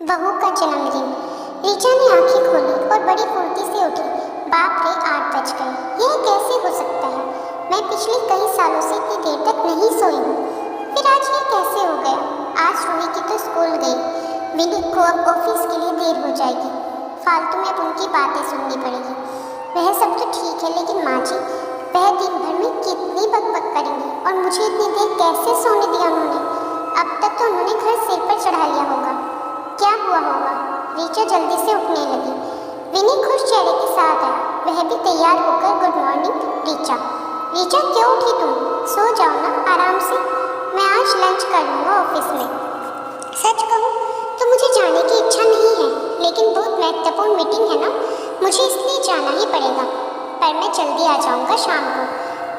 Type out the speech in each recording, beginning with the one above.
बहू का जन्मदिन। ऋचा ने आंखें खोली और बड़ी फुर्ती से उठी। बाप रे, 8 बज गए। यह कैसे हो सकता है? मैं पिछले कई सालों से इतनी देर तक नहीं सोई हूँ। फिर आज ये कैसे हो गया? आज रूही की तो स्कूल गई। विनी को अब ऑफिस के लिए देर हो जाएगी। फालतू में अब उनकी बातें सुननी पड़ेगी। वह सब तो ठीक है, लेकिन माँ जी, वह दिन भर में कितनी बकबक करेंगी और मुझे इतनी देर कैसे सोने दिया उन्होंने? अब तक तो उन्होंने घर सिर पर चढ़ा लिया होगा। क्या हुआ होगा? ऋचा जल्दी से उठने लगी। विनी खुश चेहरे के साथ आया। वह भी तैयार होकर गुड मॉर्निंग ऋचा। ऋचा, क्यों उठी तुम? सो जाओ ना आराम से। मैं आज लंच कर लूँगा ऑफिस में। सच कहूँ तो मुझे जाने की इच्छा नहीं है, लेकिन बहुत महत्वपूर्ण मीटिंग है ना, मुझे इसलिए जाना ही पड़ेगा। पर मैं जल्दी आ जाऊँगा शाम को।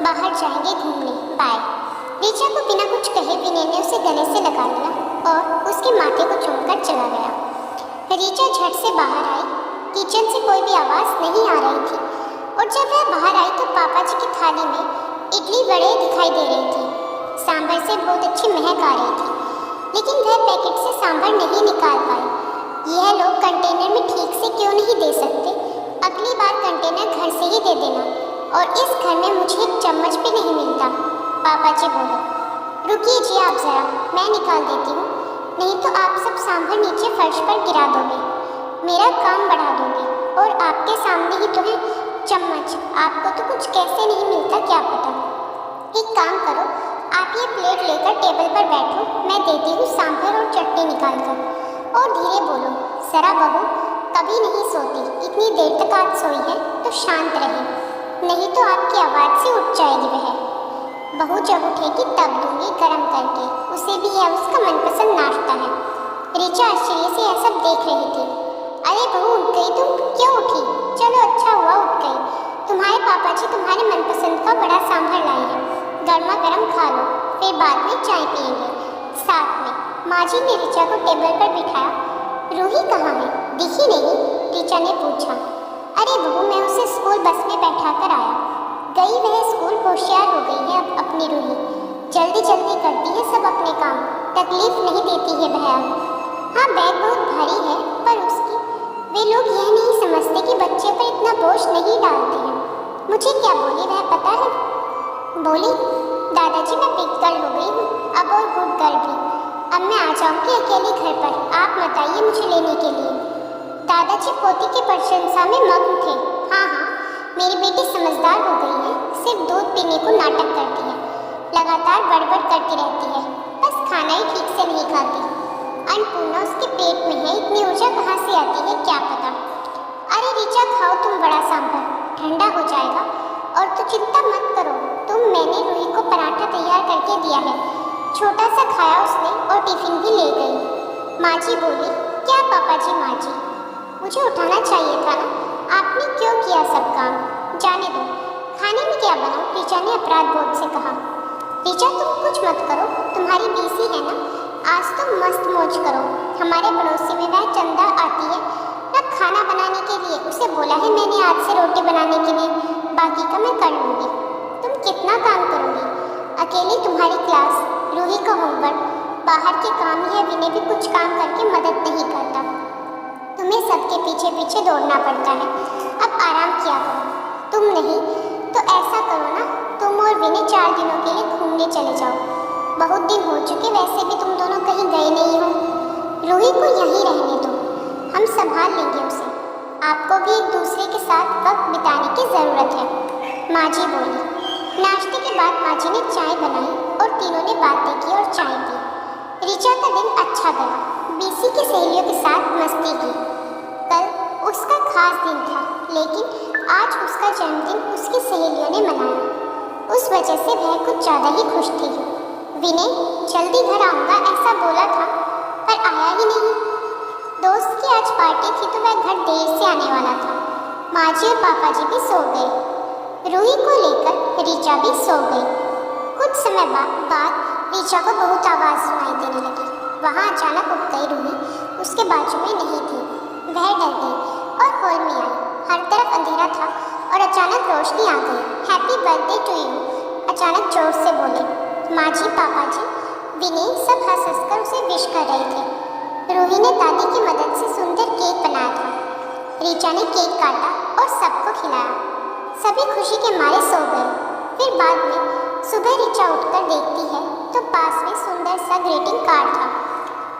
बाहर जाएंगे घूमने। बाय। ऋचा को बिना कुछ कहे विनय ने उसे गले से लगा लिया और उसके माथे को चूमकर चला गया। ऋचा झट से बाहर आई। किचन से कोई भी आवाज़ नहीं आ रही थी और जब वह बाहर आई तो पापा जी की थाली में इडली वड़े दिखाई दे रही थी। सांभर से बहुत अच्छी महक आ रही थी, लेकिन वह पैकेट से सांभर नहीं निकाल पाई। यह लोग कंटेनर में ठीक से क्यों नहीं दे सकते? अगली बार कंटेनर घर से ही दे देना। और इस घर में मुझे एक चम्मच भी नहीं मिलता। पापा जी बोले। रुकिए जी आप ज़रा, मैं निकाल देती हूँ, नहीं तो आप सब सांभर नीचे फर्श पर गिरा दोगे, मेरा काम बढ़ा दोगे। और आपके सामने ही तो है चम्मच, आपको तो कुछ कैसे नहीं मिलता क्या पता। एक काम करो, आप ये प्लेट लेकर टेबल पर बैठो, मैं देती हूँ सांभर और चटनी निकाल कर। और धीरे बोलो, जरा बहू कभी नहीं सोती, इतनी देर तक आज सोई है तो शांत रहे, नहीं तो आपकी आवाज़ से उठ जाएगी वह। बहू जब उठेगी तब दूंगी गरम करके, उसे भी यह उसका मनपसंद नाश्ता है। ऋचा आश्चर्य से यह सब देख रही थी। अरे बहू, उठ गई तुम? क्यों उठी? चलो अच्छा हुआ उठ गई। तुम्हारे पापा जी तुम्हारे मनपसंद का बड़ा सांभर लाए हैं, गर्मा गर्म खा लो, फिर बाद में चाय पियेंगे साथ में। माँ जी ने ऋचा को टेबल पर बिठाया। रूही कहाँ है? दिखी नहीं? ऋचा ने पूछा। अरे बहू, मैं उसे स्कूल बस में बैठा कर आया। गई वह स्कूल, होशियार हो गई है अब अपनी रूही, जल्दी जल्दी करती है सब अपने काम, तकलीफ नहीं देती है वह। हाँ, बैग बहुत भारी है, पर उसकी वे लोग यह नहीं समझते कि बच्चे पर इतना बोझ नहीं डालते हैं। मुझे क्या बोली वह पता है? बोली, दादाजी मैं बिग गर्ल हो गई हूँ अब, और गुड गर्ल भी। अब मैं आ जाऊँगी अकेले घर पर, आप मत आइए मुझे लेने के लिए। दादाजी पोती की प्रशंसा में मग्न थे। हाँ हाँ, मेरी बेटी समझदार हो गई है, सिर्फ दूध पीने को नाटक करती है, लगातार बड़बड़ करती रहती है, बस खाना ही ठीक से नहीं खाती। अन्नपूर्णा उसके पेट में है, इतनी ऊर्जा कहाँ से आती है क्या पता। अरे ऋचा, खाओ तुम बड़ा सांभर, ठंडा हो जाएगा। और तो चिंता मत करो तुम, मैंने रूही को पराठा तैयार करके दिया है, छोटा सा खाया उसने और टिफिन भी ले गई। माँ जी बोली। क्या पापा जी? माँ जी, मुझे उठाना चाहिए था ना, आपने क्यों किया सब काम? जाने दो, खाने में क्या बनाऊं? ऋचा ने अपराध बोध से कहा। ऋचा तुम कुछ मत करो, तुम्हारी बीसी है ना, आज तुम मस्त मौज करो। हमारे पड़ोसी में वह चंदा आती है ना खाना बनाने के लिए, उसे बोला है मैंने आज से रोटी बनाने के लिए, बाकी का मैं कर लूँगी। तुम कितना काम करोगी अकेली? तुम्हारी क्लास, रूही का होमवर्क, बाहर के काम, यह विनय भी कुछ काम करके मदद नहीं करता, तुम्हें सबके पीछे पीछे दौड़ना पड़ता है। अब आराम किया करो। तुम नहीं तो ऐसा करो ना, तुम और विनय 4 दिनों के लिए घूमने चले जाओ। बहुत दिन हो चुके, वैसे भी तुम दोनों कहीं गए नहीं हो। रूही को यहीं रहने दो, हम संभाल लेंगे उसे। आपको भी एक दूसरे के साथ वक्त बिताने की ज़रूरत है, माँ जी बोली। नाश्ते के बाद माँ जी ने चाय बनाई और तीनों ने बातें की और चाय पी। ऋचा का दिन अच्छा गया, बीसी की सहेलियों के साथ मस्ती की। कल उसका खास दिन था, लेकिन आज उसका जन्मदिन उसकी सहेलियों ने मनाया, उस वजह से वह कुछ ज़्यादा ही खुश थी। विनय जल्दी घर आऊँगा ऐसा बोला था, पर आया ही नहीं। दोस्त की आज पार्टी थी तो वह घर देर से आने वाला था। माँ जी और पापा जी भी सो गए। रूही को लेकर ऋचा भी सो गई। कुछ समय बाद ऋचा को बहुत आवाज़ सुनाई देने लगी। वहाँ अचानक उठ गई रूही, उसके बाजू में नहीं थी। वह डर गई और हॉल में आई। हर तरफ अंधेरा था और अचानक रोशनी आ गई। हैप्पी बर्थडे टू यू, अचानक जोर से बोले। माँ जी, पापा जी, विनय सब हंस हंस कर उसे विश कर रहे थे। रूही ने दादी की मदद से सुंदर केक बनाया था। ऋचा ने केक काटा और सबको खिलाया। सभी खुशी के मारे सो गए। फिर बाद में सुबह ऋचा उठकर देखती है तो पास में सुंदर सा ग्रीटिंग कार्ड था।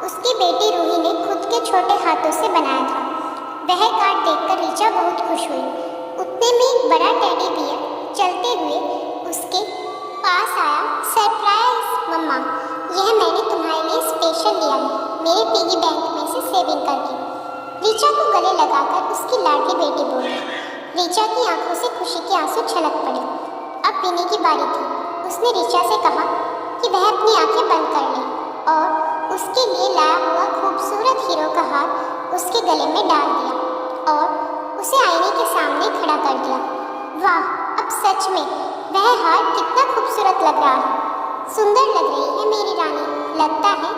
उसकी बेटी रूही ने खुद के छोटे हाथों से बनाया था। वह कार्ड देखकर ऋचा बहुत खुश हुई। उतने में एक बड़ा टेडी बियर चलते हुए उसके पास आया। सरप्राइज मम्मा, यह मैंने तुम्हारे लिए स्पेशल लिया है, मेरे पिगी बैंक में से सेविंग करके। ऋचा को गले लगाकर उसकी लाडली बेटी बोली। ऋचा की आंखों से खुशी के आंसू छलक पड़े। अब विनी की बारी थी। उसने ऋचा से कहा कि वह अपनी आंखें बंद कर ले और उसके लिए लाया हुआ खूबसूरत हीरो का हार उसके गले में डाल दिया और उसे आईने के सामने खड़ा कर दिया। वाह, अब सच में वह हार कितना खूबसूरत लग रहा है। सुंदर लग रही है मेरी रानी, लगता है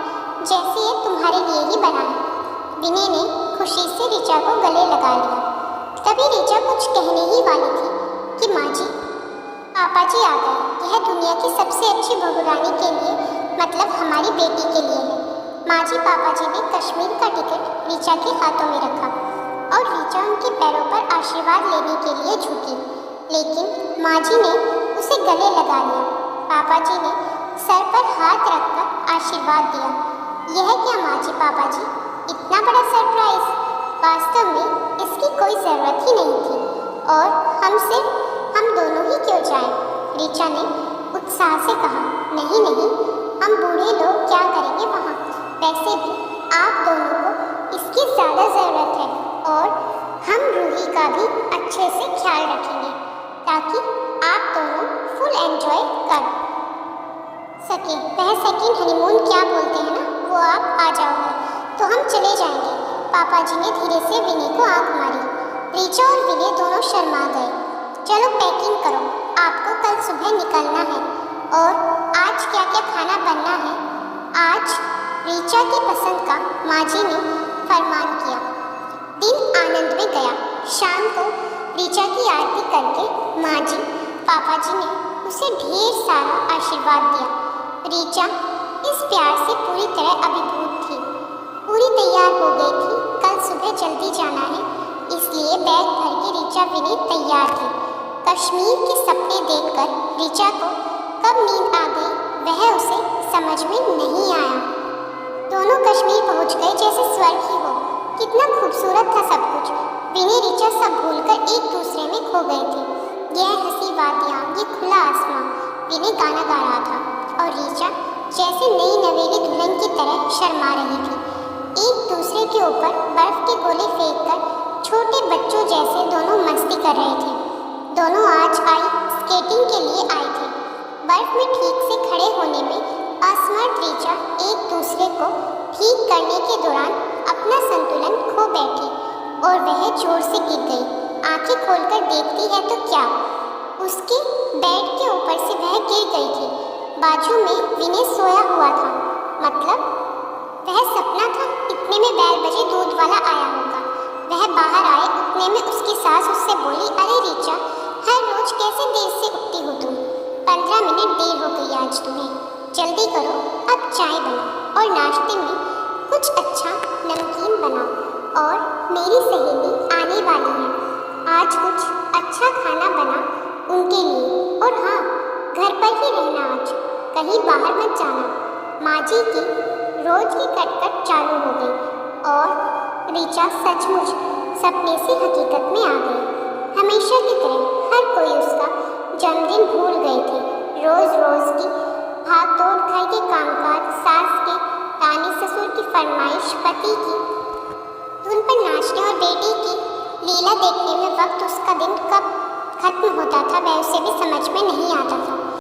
जैसे ये तुम्हारे लिए ही बना है। विनी ने खुशी से ऋचा को गले लगा लिया। तभी ऋचा कुछ कहने ही वाली थी कि माँ जी, पापा जी आ गए। यह दुनिया की सबसे अच्छी बहुरानी के लिए, मतलब हमारी बेटी के लिए है। माँ जी, पापा जी ने कश्मीर का टिकट ऋचा के हाथों में रखा और ऋचा उनके पैरों पर आशीर्वाद लेने के लिए झुकी, लेकिन माँ जी ने उसे गले लगा लिया। पापा जी ने सर पर हाथ रखकर आशीर्वाद दिया। यह क्या माँ जी, पापा जी, इतना बड़ा सरप्राइज! वास्तव में इसकी कोई ज़रूरत ही नहीं थी और हम दोनों ही क्यों जाएं? ऋचा ने उत्साह से कहा। नहीं नहीं, हम बूढ़े लोग क्या करेंगे वहाँ? वैसे भी आप दोनों को इसकी ज़्यादा ज़रूरत है और हम रूही का भी अच्छे से ख्याल रखेंगे ताकि आप दोनों फुल एंजॉय कर सके। वह सेकंड हनीमून क्या बोलते हैं ना, वो आप आ जाओगे तो हम चले जाएंगे। पापा जी ने धीरे से विनी को आंख मारी। ऋचा और विनी दोनों शर्मा गए। चलो पैकिंग करो, आपको कल सुबह निकलना है। और आज क्या क्या खाना बनना है? आज ऋचा की पसंद का माँ जी ने फरमान किया। दिन आनंद में गया। शाम को ऋचा की आरती करके माँ जी, पापा जी ने उसे ढेर सारा आशीर्वाद दिया। ऋचा इस प्यार से पूरी तरह अभिभूत थी। पूरी तैयार हो गई थी। कल सुबह जल्दी जाना है, इसलिए बैग भर के ऋचा विनी तैयार थी। कश्मीर के सपने देखकर ऋचा को कब नींद आ गई वह उसे समझ में नहीं आया। दोनों कश्मीर पहुंच गए जैसे स्वर्ग ही हो। कितना खूबसूरत था सब कुछ। विनी ऋचा सब भूलकर एक दूसरे में खो गए थे। यह हंसी वादियाँ, ये खुला आसमां। विनी गाना गा रहा था और ऋचा जैसे नई नवेली दुल्हन की तरह शर्मा रही थी। एक दूसरे के ऊपर बर्फ के गोले फेंककर छोटे बच्चों जैसे दोनों मस्ती कर रहे थे। दोनों आज आई स्केटिंग के लिए आए थे। बर्फ में ठीक से खड़े होने में असमर्थ ऋचा एक दूसरे को ठीक करने के दौरान अपना संतुलन खो बैठी और वह जोर से गिर गई। आंखें खोलकर देखती है तो क्या, उसके बेड के ऊपर से वह गिर गई थी। बाजू में विनय सोया हुआ था। मतलब वह सपना था। इतने में बेल बजे दूध वाला आया होगा। वह बाहर आए, उतने में उसकी सास उससे बोली, अरे ऋचा, हर रोज कैसे देर से उठती हो तुम? 15 मिनट देर हो गई आज तुम्हें। जल्दी करो, अब चाय बनाओ और नाश्ते में कुछ अच्छा नमकीन बनाओ और मेरी सहेली आने वाली है, आज कुछ अच्छा खाना बना उनके लिए। और हाँ, घर पर ही रहना आज, कहीं बाहर मत जाना। माँ जी की रोज की कटकट चालू हो गई और ऋचा सचमुच सपने से हकीकत में आ गई। हमेशा की तरह हर कोई उसका जन्मदिन भूल गए थे। रोज रोज की भाग दौड़, घर के कामकाज, सास के ताने, ससुर की फरमाइश, पति की धुन पर नाचने और बेटी की लीला देखने में वक्त उसका दिन कब खत्म होता था वह उसे भी समझ में नहीं आता था।